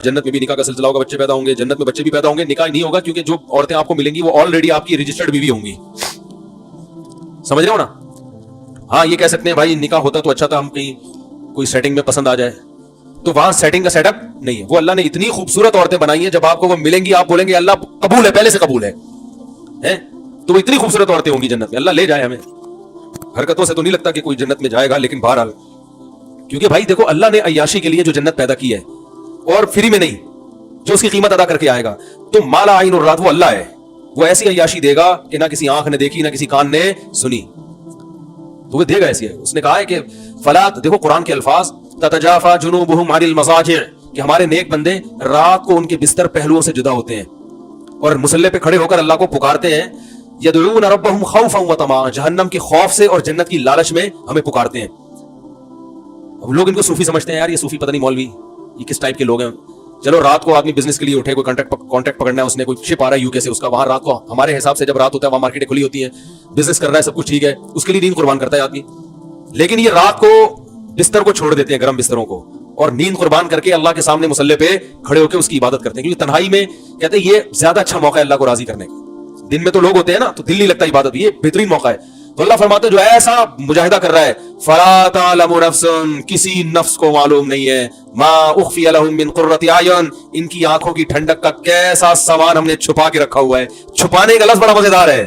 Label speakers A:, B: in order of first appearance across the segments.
A: जन्नत में भी निकाह का सिलसिला होगा, बच्चे पैदा होंगे, जन्नत में बच्चे भी पैदा होंगे, निकाह नहीं होगा क्योंकि जो औरतें आपको मिलेंगी वो ऑलरेडी आपकी रजिस्टर्ड बीवी होंगी। समझ रहे हो ना? हाँ, ये कह सकते हैं भाई निकाह होता तो अच्छा था, हम कहीं कोई सेटिंग में पसंद आ जाए, तो वहां सेटिंग का सेटअप नहीं है। वो अल्लाह ने इतनी खूबसूरत औरतें बनाई हैं, जब आपको वो मिलेंगी आप बोलेंगे अल्लाह कबूल है, पहले से कबूल है, तो वो इतनी खूबसूरत औरतें होंगी जन्नत में। अल्लाह ले जाए हमें। हरकतों से तो नहीं लगता कि कोई जन्नत में जाएगा, लेकिन बहरहाल, क्योंकि भाई देखो अल्लाह ने अय्याशी के लिए जो जन्नत पैदा की है, और फ्री में नहीं, जो उसकी कीमत अदा करके आएगा, तो माला आइन और रात वो अल्लाह है। वो ऐसी अय्याशी देगा कि ना किसी आंख ने देखी ना किसी कान ने सुनी, तो वो देगा ऐसी है। उसने कहा है कि फलात, देखो कुरान के अल्फाज, ततजाफा जुनूबुहुम अनिल मज़ाजिअ, कि हमारे नेक बंदे रात को उनके बिस्तर पहलुओं से जुदा होते हैं और मुसल्ले पे खड़े होकर अल्लाह को पुकारते हैं। यदऊन रब्बहुम खौफन व तमा, जहन्नम के खौफ से और जन्नत की लालच में हमें पुकारते हैं। अब लोग इनको सूफी समझते हैं, यार ये सूफी पता नहीं मौलवी ये किस टाइप के लोग हैं। चलो रात को आदमी बिजनेस के लिए उठे, कोई कॉन्ट्रैक्ट पकड़ना है उसने, कोई शिप आ रहा है यूके से, उसका वहां रात को, हमारे हिसाब से जब रात होता है वहां मार्केटें खुली होती हैं, बिजनेस कर रहा है, सब कुछ ठीक है, उसके लिए नींद कुर्बान करता है आदमी। लेकिन ये रात को बिस्तर को छोड़ देते हैं, गर्म बिस्तरों को, और नींद कुर्बान करके अल्लाह के सामने मुसल्ले पे खड़े होकर उसकी इबादत करते हैं, क्योंकि तन्हाई में कहते हैं ये ज्यादा अच्छा मौका है अल्लाह को राजी करने का। दिन में तो लोग होते हैं ना, तो दिल नहीं लगता इबादत, ये बेहतरीन मौका है। तो अल्लाह फरमाते हैं जो ऐसा मुजाहिदा कर रहा है, फला तालमु नफ्सुन, किसी नफ्स को मालूम नहीं है, मा उख्फिया लहुम मिन कुर्रति आयुन, इनकी आंखों की ठंडक का कैसा सामान हमने छुपा के रखा हुआ है। छुपाने का लफ्ज़ बड़ा मजेदार है,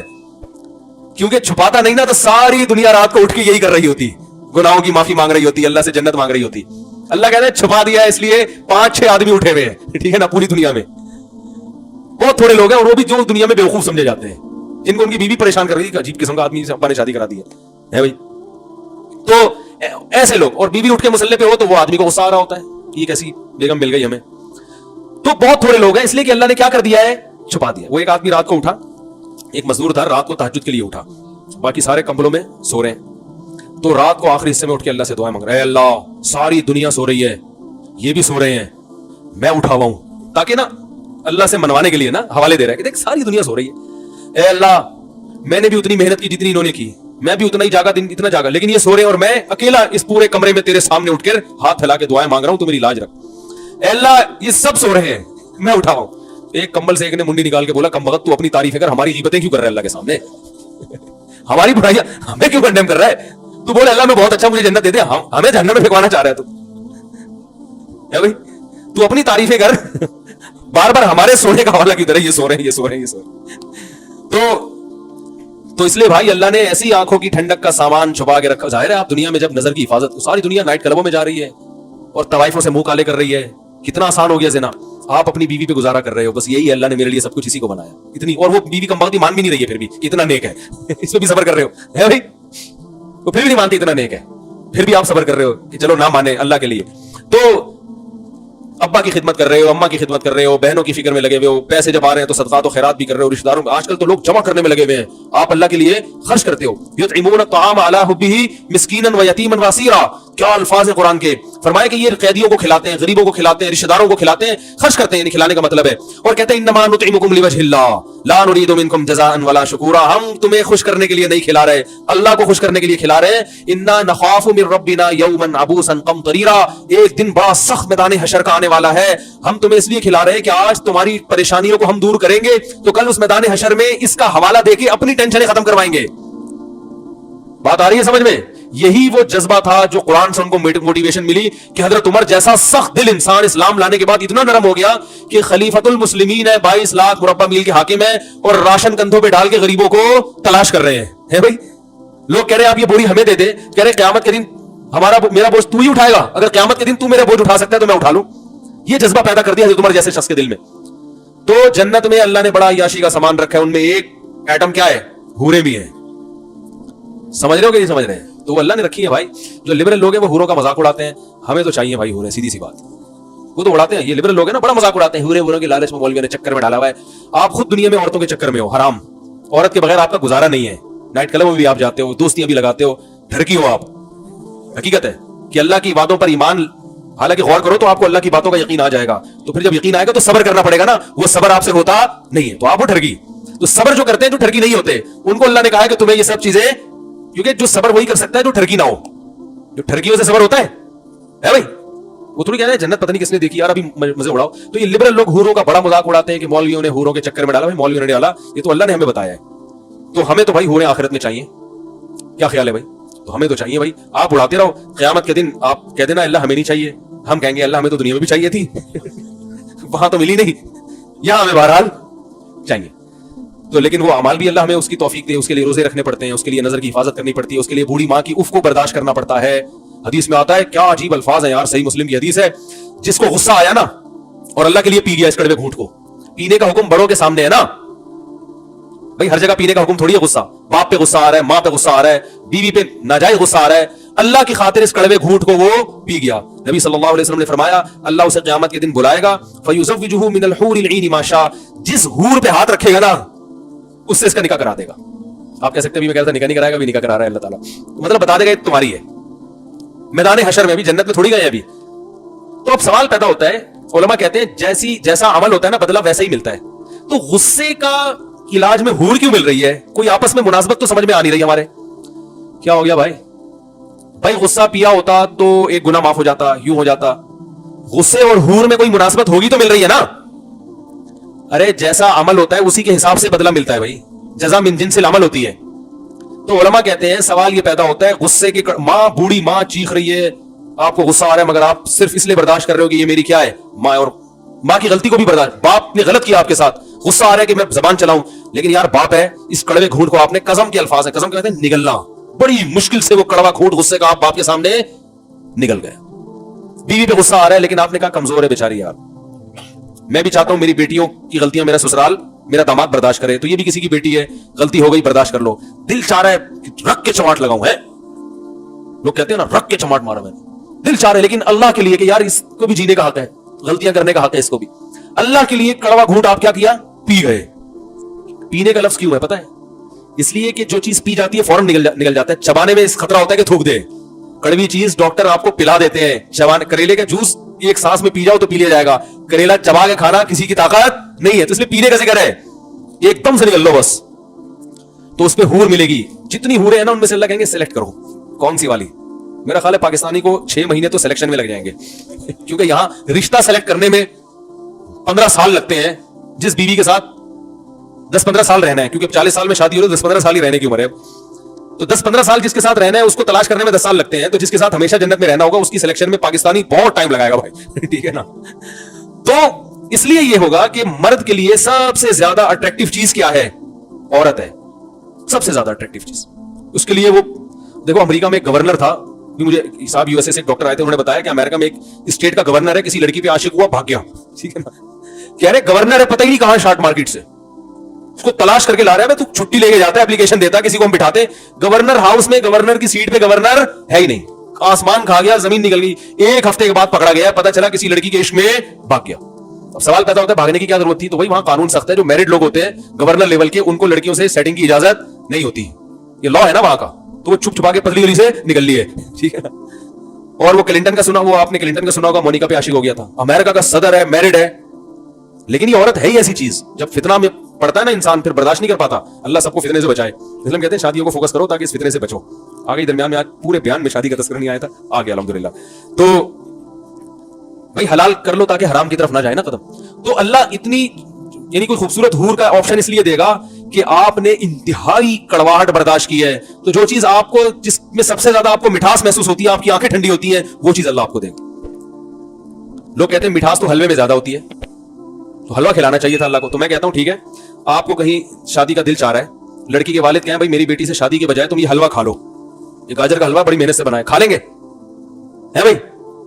A: क्योंकि छुपाता नहीं ना तो सारी दुनिया रात को उठ के यही कर रही होती, गुनाहों की माफी मांग रही होती, अल्लाह से जन्नत मांग रही होती। अल्लाह कहता है छुपा दिया है, इसलिए 5-6 आदमी उठे हुए हैं, ठीक है ना, पूरी दुनिया में बहुत थोड़े लोग हैं, और वो भी जो दुनिया में बेवकूफ समझे जाते हैं, जिनको उनकी बीवी परेशान कर रही थी, अजीब किस्म का आदमी से अब्बा ने शादी करा दी है भाई। तो ऐसे लोग, और बीवी उठ के मुसल्ले पे हो तो वो आदमी को गुस्सा आ रहा होता है, ये कैसी बेगम मिल गई हमें। तो बहुत थोड़े लोग हैं, इसलिए कि अल्लाह ने क्या कर दिया है, छुपा दिया। वो एक आदमी रात को उठा, एक मजदूर था, रात को तहज्जुद के लिए उठा, बाकी सारे कंबलों में सो रहे हैं, तो रात को आखिरी हिस्से में उठ के अल्लाह से दुआ मांग रहा है, अल्लाह सारी दुनिया सो रही है, ये भी सो रहे हैं, मैं उठा हुआ हूं, ताकि ना अल्लाह से मनवाने के लिए ना हवाले दे रहा है कि देख सारी दुनिया सो रही है, ए अल्लाह मैंने भी उतनी मेहनत की जितनी इन्होंने की, मैं भी उतना ही जागा, दिन इतना जागा, लेकिन ये सो रहे हैं और मैं अकेला इस पूरे कमरे में तेरे सामने उठकर हाथ फैला के दुआएं मांग रहा हूं, तू मेरी लाज रख। ए अल्लाह ये सब सो रहे हैं, मैं उठा हूं। एक कंबल से एक ने मुंडी निकाल के बोला, कम वक्त तू अपनी तारीफ कर, हमारी गिबतें क्यों कर रहा है अल्लाह के सामने हमारी बुराइयां हमें क्यों कंडेम कर रहा है? तू बोले अल्लाह मैं बहुत अच्छा, मुझे जन्नत दे दे, हमें जहन्नम में फेंकवाना चाह रहा है तू, है भाई? तू अपनी तारीफें कर, बार बार हमारे सोने का हवाला क्यों दे रहा है, ये सो रहे हैं, ये सो रहे हैं, ये सो रहे हैं। तो इसलिए भाई अल्लाह ने ऐसी आंखों की ठंडक का सामान छुपा के रखा। जाहिर है आप दुनिया में जब नजर की हिफाजत, सारी दुनिया नाइट क्लबों में जा रही है और तवाइफों से मुंह काले कर रही है, कितना आसान हो गया ज़िना, आप अपनी बीवी पे गुजारा कर रहे हो, बस यही अल्लाह ने मेरे लिए सब कुछ इसी को बनाया, इतनी, और वो बीवी कम वक्त मान भी नहीं रही है, फिर भी इतना नेक है इस पे भी सब्र कर रहे हो, है भाई? वो फिर भी नहीं मानती, इतना नेक है, फिर भी आप सब्र कर रहे हो कि चलो ना माने अल्लाह के लिए। तो अब्बा की खिदमत कर रहे हो, अम्मा की खिदमत कर रहे हो, बहनों की फिक्र में लगे हुए हो, पैसे जब आ रहे हैं तो सदकात और खैरात भी कर रहे हो, रिश्तेदारों में आजकल तो लोग जमा करने में लगे हुए हैं, आप अल्लाह के लिए खर्च करते हो। युतइमून अत्ताम अला हुब्बिही मिस्कीनन व यतीमन व असीरा, क्या अल्फाज है कुरान के। फरमाया कि ये कैदियों को खिलाते हैं, गरीबों को खिलाते हैं, रिश्तेदारों को खिलाते हैं, खर्च करते हैं, खिलाने का मतलब है। और कहते हैं इन्नमा नुतइमुकुम लिवजहिल्लाह ला नुरीदु मिनकुम जज़ाअन वला शुकूरा, हम तुम्हें खुश करने के लिए नहीं खिला रहे, अल्लाह को खुश करने के लिए खिला रहे हैं। इन्ना नखाफु मिन रब्बिना यौमन अबूसन कमतरीरा, एक दिन बड़ा सख्त मैदान हशर का आने वाला है, हम तुम्हें इसलिए खिला रहे हैं कि आज तुम्हारी परेशानियों को हम दूर करेंगे, तो कल उस मैदान हशर में इसका हवाला देके अपनी टेंशनें खत्म करवाएंगे। बात आ रही है समझ में? यही वो जज्बा था जो कुरान से उनको मोटिवेशन मिली कि हजरत उमर जैसा सख्त दिल इंसान इस्लाम लाने के बाद इतना नरम हो गया कि खलीफतुल मुस्लिमीन है, 22 लाख मुरब्बा मील के हाकिम है, और राशन कंधों पे डाल के गरीबों को तलाश कर रहे हैं, है भाई? लोग कह रहे हैं आप ये बोरी हमें दे दे, कह रहे क़यामत के दिन मेरा बोझ तू ही उठाएगा, अगर क़यामत के दिन तू मेरा बोझ उठा सकता है तो मैं उठा लूं। ये जज्बा पैदा कर दिया हजरत उमर जैसे शख्स के दिल में। तो जन्नत में अल्लाह ने बड़ा याशी का सामान रखा है, उनमें एक एटम क्या है, हूरे भी है। समझ रहे हो कि नहीं समझ रहे हैं? तो अल्लाह ने रखी है भाई। जो लिबरल लोग हैं वो हूरों का मजाक उड़ाते हैं, हमें तो चाहिए भाई हूरें, सीधी सी बात, वो तो उड़ाते हैं। ये लिबरल लोग हैं ना, बड़ा मजाक उड़ाते हैं, हूरों के लालच में मौलवियों ने चक्कर में डाला हुआ है। आप खुद दुनिया में औरतों के चक्कर में हो, हराम, औरत के बगैर आपका गुजारा नहीं है, नाइट क्लब में भी आप जाते हो, दोस्तियां भी लगाते हो, ठरकी हो आप। हकीकत है कि अल्लाह की बातों पर ईमान, हालांकि गौर करो तो आपको अल्लाह की बातों का यकीन आ जाएगा, तो फिर जब यकीन आएगा तो सब्र करना पड़ेगा ना, वो सब्र आपसे होता नहीं है, तो आप वो ठरकी। तो सब्र जो करते हैं जो ठरकी नहीं होते, उनको अल्लाह ने कहा कि तुम्हें ये सब चीजें, क्योंकि जो सब्र वही कर सकता है जो ठरकी ना हो, जो ठरकियों से सब्र होता है भाई, वो थोड़ी कह रहे हैं जन्नत पता नहीं किसने देखी यार, अभी मजे उड़ाओ। तो ये लिबरल लोग हूरों का बड़ा मजाक उड़ाते हैं कि मौलवियों ने हूरों के चक्कर में डाला। भाई मौलवियों ने डाला, ये तो अल्लाह ने हमें बताया है। तो हमें तो भाई हूरें आखिरत में चाहिए, क्या ख्याल है भाई? तो हमें तो चाहिए भाई। आप उड़ाते रहो, क़यामत के दिन आप कह देना अल्लाह हमें नहीं चाहिए, हम कहेंगे अल्लाह हमें तो दुनिया में भी चाहिए थी वहां तो मिली नहीं, यहां हमें बहरहाल चाहिए। तो लेकिन वो अमाल भी अल्लाह हमें उसकी तौफीक दे, उसके लिए रोजे रखने पड़ते हैं, उसके लिए नजर की हिफाजत करनी पड़ती है, उसके लिए बूढ़ी माँ की उफ को बर्दाश्त करना पड़ता है। हदीस में आता है, क्या अजीब अल्फाज है यार, सही मुस्लिम की हदीस है, जिसको गुस्सा आया ना और अल्लाह के लिए पी गया इस कड़वे घूंट को, पीने का हुक्म बड़ों के सामने है ना भाई, हर जगह पीने का हुक्म थोड़ी है। गुस्सा बाप पे गुस्सा आ रहा है, माँ पे गुस्सा आ रहा है, बीवी पे नाजायज गुस्सा आ रहा है, अल्लाह की खातिर इस कड़वे घूंट को वो पी गया। नबी सल्लल्लाहु अलैहि वसल्लम ने फरमाया, अल्लाह उसे क़यामत के दिन बुलाएगा, फयुज़व्विजुहु मिनल हूरिल ईन मा शा, जिस हूर पे हाथ रखेगा ना उससे इसका निकाह करा देगा। आप कह सकते हैं मैं कह रहा था निकाह नहीं कराएगा, भी निकाह करा रहा है अल्लाह ताला, मतलब बता देगा ये तुम्हारी है। मैदान हशर में भी, जन्नत में थोड़ी गए अभी। तो अब सवाल पैदा होता है, उलमा कहते हैं जैसा अमल होता है ना बदला वैसा ही मिलता है। तो गुस्से का इलाज में हूर क्यों मिल रही है? कोई आपस में मुनासबत तो समझ में आ नहीं रही हमारे। क्या हो गया भाई? भाई गुस्सा पिया होता तो एक गुनाह माफ हो जाता, यूं हो जाता। गुस्से और हूर में कोई मुनासबत होगी तो मिल रही है ना। अरे जैसा अमल होता है उसी के हिसाब से बदला मिलता है भाई, जज़ा मिन जिनसिल अमल होती है। तो उलमा कहते हैं सवाल ये पैदा होता है, गुस्से की माँ, बूढ़ी माँ चीख रही है, आपको गुस्सा आ रहा है मगर आप सिर्फ इसलिए बर्दाश्त कर रहे हो कि ये मेरी क्या है माँ, और माँ की गलती को भी बर्दाश्त, बाप ने गलत किया आपके साथ, गुस्सा आ रहा है कि मैं जबान चलाऊं, लेकिन यार बाप है, इस कड़वे घूंट को आपने, कसम के अल्फाज है, कसम कहते हैं निगलना, बड़ी मुश्किल से वो कड़वा घूंट गुस्से का आप बाप के सामने निगल गए। बीवी पे गुस्सा आ रहा है लेकिन आपने कहा कमजोर है बेचारी यार, मैं भी चाहता हूं मेरी बेटियों की गलतियां मेरा ससुराल, मेरा दामाद बर्दाश्त करे, तो ये भी किसी की बेटी है, गलती हो गई बर्दाश्त कर लो। दिल चाह रहा है रख के चमाट लगाऊं, है लोग कहते हैं ना रख के चमाट मारा मैंने, दिल चाह रहा है, लेकिन अल्लाह के लिए कि यार इसको भी जीने का हक है, गलतियां करने का हक है इसको भी, अल्लाह के लिए कड़वा घूंट आप क्या किया, पी गए। पीने का लफ्ज क्यों है पता है? इसलिए कि जो चीज पी जाती है फौरन निकल जाता है, चबाने में इस खतरा होता है कि थूक दे। कड़वी चीज डॉक्टर आपको पिला देते हैं, चबाने, करेले का जूस एक सांस में पी जाओ तो पी लिया जाएगा, करेला चबा के खाना किसी की ताकत नहीं है, तो इसलिए पीने का जिक्र है, एकदम से निकल लो बस, तो उसमें हूर मिलेगी। जितनी हूरें हैं ना उनमें से अल्लाह कहेंगे सिलेक्ट करो कौन सी वाली। मेरा ख्याल है पाकिस्तानी को 6 महीने तो सिलेक्शन में लग जाएंगे क्योंकि यहां रिश्ता सेलेक्ट करने में 15 साल लगते हैं, जिस बीवी के साथ 10-15 साल रहना है, क्योंकि 40 साल में शादी हो रही है, 10-15 साल ही रहने की उम्र है, तो 10-15 साल जिसके साथ रहना है उसको तलाश करने में 10 साल लगते हैं, तो जिसके साथ हमेशा जन्नत में रहना होगा उसकी सिलेक्शन में पाकिस्तानी बहुत टाइम लगाएगा भाई ठीक है ना। तो इसलिए ये होगा कि मर्द के लिए सबसे ज्यादा अट्रैक्टिव चीज क्या है? औरत है, सबसे ज्यादा अट्रैक्टिव चीज। उसके लिए वो देखो, अमेरिका में एक गवर्नर था, मुझे साहब यूएसए से एक डॉक्टर आए थे, उन्होंने बताया कि अमेरिका में एक स्टेट का गवर्नर है, किसी लड़की पे आशिक हुआ, भाग गया, ठीक है ना, कह रहे गवर्नर है पता ही नहीं कहां शॉर्ट मार्केट से, उसको तलाश करके ला रहा है, तू छुट्टी लेके जाता है, एप्लीकेशन देता है, किसी को हम बिठाते, गवर्नर हाउस में गवर्नर की सीट पे गवर्नर है ही नहीं, आसमान खा गया, जमीन निकल गई। 1 हफ्ते के बाद पकड़ा गया, पता चला किसी लड़की के इश्क में भाग गया। अब सवाल पैदा होता है भागने की क्या जरूरत थी? तो भाई वहां कानून सख्त है, जो मैरिड लोग होते हैं गवर्नर लेवल के, उनको लड़कियों से सेटिंग की इजाजत नहीं होती, ये लॉ है ना वहां का, तो वो छुप छुपा के पतली गली से निकल लिए, ठीक है ना। और वो क्लिंटन का सुना, वो आपने क्लिंटन का सुना होगा, मोनिका पे आशिक हो गया था, अमेरिका का सदर है, मैरिड है, लेकिन ये औरत है ही ऐसी चीज, जब फितना में पड़ता है ना इंसान फिर बर्दाश्त नहीं कर पाता। अल्लाह सबको फितने से बचाए, इसलिए कहते हैं शादियों को फोकस करो ताकि इस फितने से बचो। आगे दरमियान में आज पूरे बयान में शादी का तस्करा नहीं आया था, आ गया अल्हम्दुलिल्लाह। तो भाई हलाल कर लो ताकि हराम की तरफ ना जाए ना कदम। तो अल्लाह इतनी यानी कोई खूबसूरत हूर का ऑप्शन इसलिए देगा कि आपने इंतहाई कड़वाहट बर्दाश्त की है, तो जो चीज आपको, जिसमें सबसे ज्यादा आपको मिठास महसूस होती है, आपकी आंखें ठंडी होती हैं, वो चीज अल्लाह आपको देगा। लोग कहते हैं मिठास तो हलवे में ज्यादा होती है, तो हलवा खिलाना चाहिए था अल्लाह को। तो मैं कहता हूं ठीक है, आपको कहीं शादी का दिल चाह रहा है, लड़की के वालिद कहें भाई मेरी बेटी से शादी के बजाय तुम ये हलवा खा लो, ये गाजर का हलवा बड़ी मेहनत से बनाया, खा लेंगे? है भाई?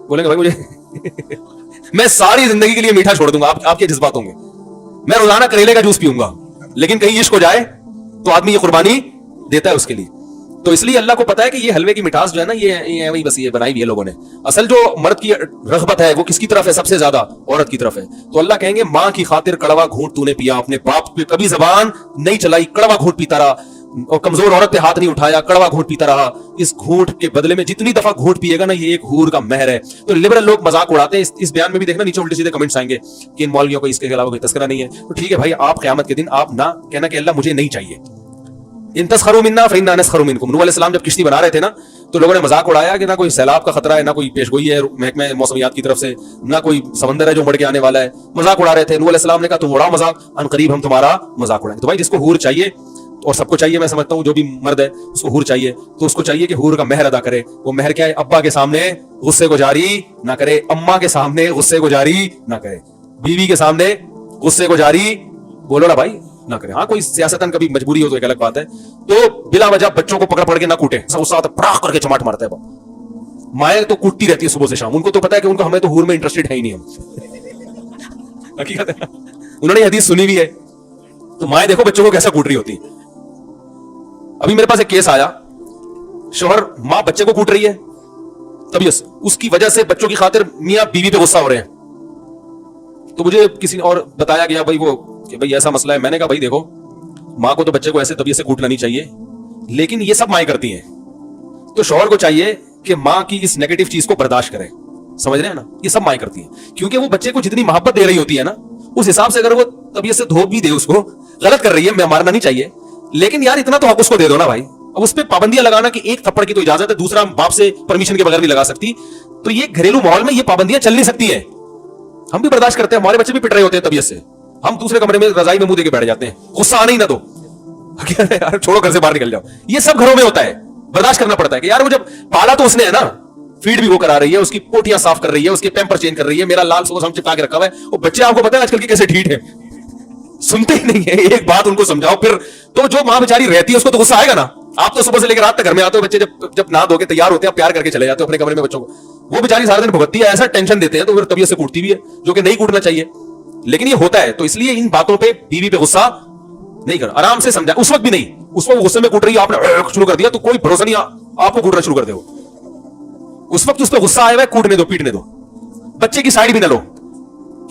A: बोलेंगे भाई मुझे मैं सारी जिंदगी के लिए मीठा छोड़ दूंगा, आपके जज्बात होंगे, मैं रोजाना करेले का जूस पीऊंगा, लेकिन कहीं इश्क हो जाए तो आदमी ये कुर्बानी देता है उसके लिए। तो इसलिए अल्लाह को पता है कि ये हलवे की मिठास जो है ना, ये वही बस ये बनाई हुई है लोगों ने। असल जो मर्द की रग़बत है वो किसकी तरफ है? सबसे ज्यादा औरत की तरफ है। तो अल्लाह कहेंगे मां की खातिर कड़वा घूंट तूने पिया, अपने बाप पे कभी जबान नहीं चलाई, कड़वा घूंट पीता रहा, और कमजोर औरत पे हाथ नहीं उठाया, कड़वा घूंट पीता रहा। इस घूंट के बदले में जितनी दफा घूंट पिएगा ना, ये एक हूर का महर है। तो लिबरल लोग मजाक उड़ाते हैं, इस बयान में भी देखना नीचे उल्टे सीधे कमेंट्स आएंगे कि इन मौलवियों को इसके अलावा कोई तस्करा नहीं है। तो ठीक है भाई, आप क़यामत के दिन आप ना कहना कि अल्लाह मुझे नहीं चाहिए, इन तस्खरू मिन्ना फ़इन्ना नस्खरू मिनकुम। नूह अलैहिस्सलाम जब किश्ती बना रहे थे ना, تو لوگوں نے مذاق اڑایا کہ نہ کوئی سیلاب کا خطرہ ہے، نہ کوئی پیشگوئی ہے محکمہ موسمیات کی طرف سے، نہ کوئی سمندر ہے جو مڑ کے آنے والا ہے. مذاق اڑا رہے تھے. نوح علیہ السلام نے کہا تم اڑاؤ مذاق، ان قریب ہم تمہارا مذاق اڑائیں. تو بھائی جس کو حور چاہیے، اور سب کو چاہیے، میں سمجھتا ہوں جو بھی مرد ہے اس کو حور چاہیے، تو اس کو چاہیے کہ حور کا مہر ادا کرے. وہ مہر کیا ہے؟ ابا کے سامنے غصے کو جاری نہ کرے، اماں کے سامنے غصے کو جاری نہ کرے، بیوی کے سامنے غصے کو جاری بولو نا بھائی نہ کرے. ہاں کوئی سیاستاً کبھی مجبوری ہو تو ایک الگ بات ہے. تو بلا وجہ بچوں کو پکڑ کے نہ کوٹے. غصہ آتا ہے پڑاخ کر کے چماٹ مارتا ہے. مائیں تو کوٹتی رہتی ہے صبح سے شام. ان کو تو پتا ہے کہ ان کو ہمیں تو حور میں انٹرسٹڈ ہے ہی نہیں. ہم حقیقت ہے، انہوں نے حدیث سنی بھی ہے. تو مائیں دیکھو بچوں کو کیسا کوٹ رہی ہوتی. ابھی میرے پاس ایک کیس آیا، شوہر ماں بچے کو کوٹ رہی ہے، طبیعت اس کی وجہ سے بچوں کی خاطر میاں بیوی پہ غصہ ہو رہے ہیں. تو مجھے کسی اور بتایا گیا بھائی وہ کہ بھائی ایسا مسئلہ ہے. میں نے کہا بھائی دیکھو، ماں کو تو بچے کو ایسے طبیعت سے کوٹنا نہیں چاہیے، لیکن یہ سب مائیں کرتی ہیں. تو شوہر کو چاہیے کہ ماں کی اس نیگیٹو چیز کو برداشت کرے. سمجھ رہے ہیں نا؟ یہ سب مائیں کرتی ہیں کیونکہ وہ بچے کو جتنی محبت دے رہی ہوتی ہے نا، اس حساب سے اگر وہ طبیعت سے دھو بھی دے اس کو، غلط کر رہی ہے، میں مارنا نہیں چاہیے، لیکن یار اتنا تو حق اس کو دے دو نا بھائی. اب اس پہ پابندیاں لگانا کہ ایک تھپڑ کی تو اجازت ہے، دوسرا باپ سے پرمیشن کے بغیر بھی لگا سکتی، تو یہ گھریلو ماحول میں یہ پابندیاں چل نہیں سکتی ہیں. ہم بھی برداشت کرتے ہیں، ہمارے بچے بھی پٹ رہے ہوتے ہیں طبیعت سے، ہم دوسرے کمرے میں رضائی میں منہ دے کے بیٹھ جاتے ہیں. غصہ آنے ہی نہ دو، یار چھوڑو گھر سے باہر نکل جاؤ. یہ سب گھروں میں ہوتا ہے، برداشت کرنا پڑتا ہے کہ یار وہ جب پالا تو اس نے ہے نا، فیڈ بھی وہ کرا رہی ہے، اس کی پوٹیاں صاف کر رہی ہے، اس کے پیمپر چینج کر رہی ہے، میرا لال سوس ہم چپکا کے رکھا ہوا ہے. وہ بچے آپ کو پتا ہے آج کل کے کیسے ڈھیٹ ہیں، سنتے ہی نہیں ہے. ایک بات ان کو سمجھاؤ پھر تو جو ماں بیچاری رہتی ہے اس کو تو غصہ آئے گا نا. آپ تو صبح سے لے کے رات تک گھر میں آتے ہو، بچے جب نہا دھو کے تیار ہوتے ہیں پیار کر کے چلے جاتے ہو اپنے کمرے میں بچوں کو. وہ بیچاری سارا دن بھگتتی ہے، ایسا ٹینشن دیتے ہیں تو پھر طبیعت سے کوٹتی بھی ہے، جو کہ نہیں کوٹنا چاہیے، لیکن یہ ہوتا ہے. تو اس لیے ان باتوں پہ بیوی پہ غصہ نہیں کرنا، آرام سے سمجھا. اس وقت بھی نہیں، اس وقت غصے میں کوٹ رہی ہے، آپ نے شروع کر دیا تو کوئی بھروسہ نہیں آپ کو کوٹنا شروع کر دے. اس وقت اس پہ غصہ آیا ہوا ہے، کوٹنے دو، پیٹنے دو. بچے کی سائڈ بھی نہ لو،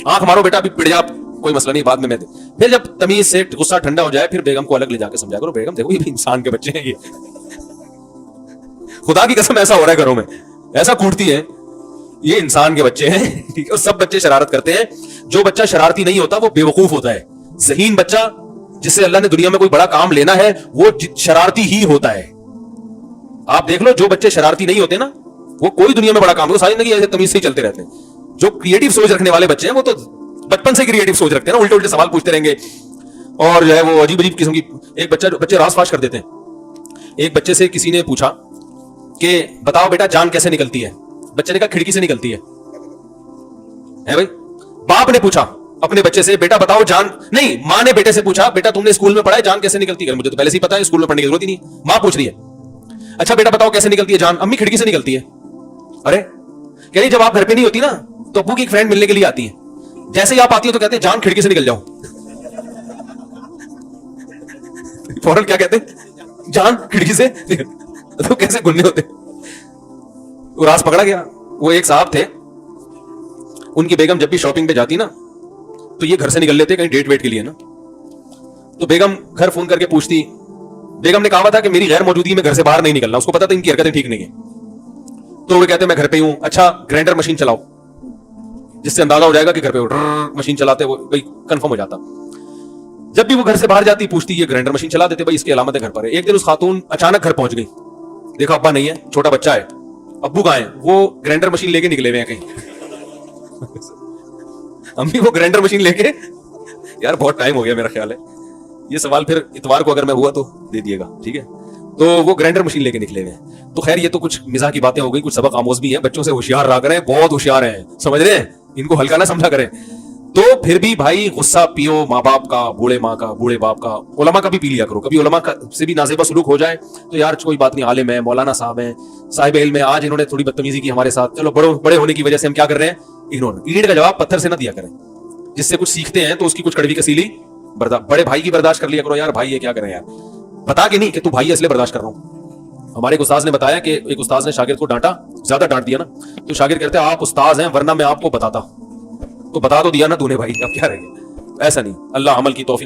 A: آنکھ مارو بیٹا ابھی پڑ جا، کوئی مسئلہ نہیں، بعد میں پھر جب تمیز سے غصہ ٹھنڈا ہو جائے پھر بیگم کو الگ لے جا کے سمجھا کرو، بیگم دیکھو یہ بھی انسان کے بچے ہیں، یہ خدا کی قسم ایسا ہو رہا ہے گھروں میں، ایسا کوٹتی ہے، یہ انسان کے بچے ہیں. ٹھیک ہے، سب بچے شرارت کرتے ہیں. جو بچہ شرارتی نہیں ہوتا وہ بے وقوف ہوتا ہے. ذہین بچہ جس سے اللہ نے دنیا میں کوئی بڑا کام لینا ہے وہ شرارتی ہی ہوتا ہے. آپ دیکھ لو جو بچے شرارتی نہیں ہوتے نا وہ کوئی دنیا میں بڑا کام ہو، ساری زندگی ایسے تمیز سے ہی چلتے رہتے ہیں. جو کریٹو سوچ رکھنے والے بچے ہیں وہ تو بچپن سے کریٹو سوچ رکھتے ہیں نا، الٹے الٹے سوال پوچھتے رہیں گے اور جو ہے وہ عجیب عجیب قسم کی. ایک بچے راز فاش کر دیتے ہیں. ایک بچے سے کسی نے پوچھا کہ بتاؤ بیٹا جان کیسے نکلتی ہے؟ بچے نے کہا کھڑکی سے نکلتی ہے. بھائی باپ نے پوچھا اپنے بچے سے بیٹا بتاؤ جان، نہیں ماں نے بیٹے سے پوچھا بیٹا تم نے اسکول میں پڑھا ہے جان کیسے نکلتی ہے؟ مجھے تو پہلے سے ہی پتا ہے، اسکول میں پڑھنے کی ضرورت ہی نہیں. ماں پوچھ رہی ہے اچھا بیٹا بتاؤ کیسے نکلتی ہے جان؟ امی کھڑکی سے نکلتی ہے. ارے کہہ رہی جب آپ گھر پہ نہیں ہوتی نا تو ابو کی ایک فرینڈ ملنے کے لیے آتی ہے، جیسے ہی آپ آتی ہو تو کہتے ہیں جان کھڑکی سے نکل جاؤ. فوراً کیا کہتے ہیں؟ جان کھڑکی سے. تو کیسے گننے ہوتے. وہ راز پکڑا گیا. وہ ایک صاحب تھے، ان کی بیگم جب بھی شاپنگ پہ جاتی نا تو یہ گھر سے نکل لیتے کہیں ڈیٹ ویٹ کے لیے نا. تو بیگم گھر فون کر کے پوچھتی، بیگم نے کہا تھا کہ میری غیر موجودگی میں گھر سے باہر نہیں نکلنا، اس کو پتا تھا ان کی حرکتیں ٹھیک نہیں ہیں. تو وہ کہتے میں گھر پہ ہی ہوں. اچھا گرائنڈر مشین چلاؤ، جس سے اندازہ ہو جائے گا کہ گھر پہ مشین چلاتے وہ کنفرم ہو جاتا. جب بھی وہ گھر سے باہر جاتی پوچھتی یہ گرائنڈر مشین چلا دیتے، بھائی اس کی علامت ہے گھر پر ہے. ایک دن اس خاتون اچانک گھر پہنچ گئی، دیکھا ابا نہیں ہے، چھوٹا بچہ ہے. ابو کہاں ہیں؟ وہ گرائنڈر مشین لے کے نکلے ہوئے ہیں کہیں. امی وہ گرائنڈر مشین لے کے، یار بہت ٹائم ہو گیا میرا خیال ہے یہ سوال پھر اتوار کو اگر میں ہوا تو دے دیے گا، ٹھیک ہے. تو وہ گرائنڈر مشین لے کے نکلے ہوئے ہیں. تو خیر یہ تو کچھ مزاح کی باتیں ہو گئی، کچھ سبق آموز بھی ہیں. بچوں سے ہوشیار رہا کریں، بہت ہوشیار ہیں، سمجھ رہے ہیں، ان کو ہلکا نہ سمجھا کریں. تو پھر بھی بھائی غصہ پیو ماں باپ کا، بوڑھے ماں کا، بوڑھے باپ کا، علماء کا بھی پی لیا کرو. کبھی علماء سے بھی نازیبہ سلوک ہو جائے تو یار کوئی بات نہیں، عالم ہے، مولانا صاحب ہیں، صاحب علم ہے، آج انہوں نے تھوڑی بدتمیزی کی ہمارے ساتھ، چلو بڑے ہونے کی وجہ سے ہم کیا کر رہے ہیں، اگنور. اینٹ کا جواب پتھر سے نہ دیا کریں. جس سے کچھ سیکھتے ہیں تو اس کی کچھ کڑوی کسیلی بڑے بھائی کی برداشت کر لیا کرو. یار بھائی یہ کیا کریں یار، بتا کے نہیں کہ تو بھائی اس لیے برداشت کر رہا ہوں. ہمارے ایک استاذ نے بتایا کہ ایک استاذ نے شاگرد کو ڈانٹا، زیادہ ڈانٹ دیا نا تو شاگرد کہتے ہیں آپ استاذ ہیں ورنہ میں آپ کو بتاتا. تو بتا تو دیا نا تو نے بھائی، اب کیا رہے گا. ایسا نہیں. اللہ عمل کی توفیق